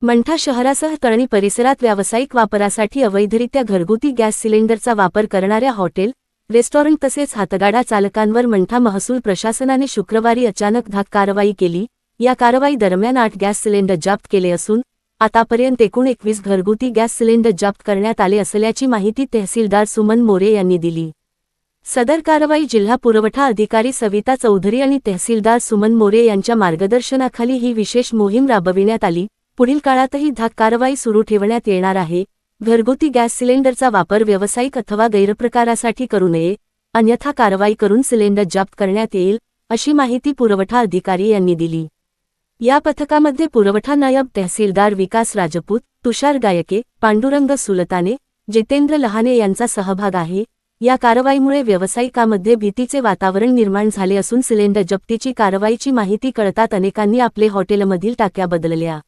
मंठा शहरासह तळणी परिसरात व्यावसायिक वापरासाठी अवैधरित्या घरगुती गॅस सिलेंडरचा वापर करणाऱ्या हॉटेल, रेस्टॉरंट तसेच हातगाडा चालकांवर मंठा महसूल प्रशासनाने शुक्रवारी अचानक धाक कारवाई केली। या कारवाई दरम्यान 8 गॅस सिलेंडर जप्त केले असून आतापर्यंत एकूण 21 घरगुती गॅस सिलेंडर जप्त करण्यात आले असल्याची माहिती तहसीलदार सुमन मोरे यांनी दिली। सदर कारवाई जिल्हा पुरवठा अधिकारी सविता चौधरी आणि तहसीलदार सुमन मोरे यांच्या मार्गदर्शनाखाली ही विशेष मोहीम राबविण्यात आली। पुढील काळातही धाक कारवाई सुरू ठेवण्यात येणार आहे। घरगुती गॅस सिलेंडरचा वापर व्यावसायिक अथवा गैरप्रकारासाठी करू नये, अन्यथा कारवाई करून सिलेंडर जप्त करण्यात येईल, अशी माहिती पुरवठा अधिकारी यांनी दिली। या पथकामध्ये पुरवठा नायब तहसीलदार विकास राजपूत, तुषार गायके, पांडुरंग सुलताने, जितेंद्र लहाने यांचा सहभाग आहे। या कारवाईमुळे व्यावसायिकांमध्ये भीतीचे वातावरण निर्माण झाले असून सिलेंडर जप्तीची कारवाईची माहिती कळताच अनेकांनी आपले हॉटेलमधील टाक्या बदलल्या।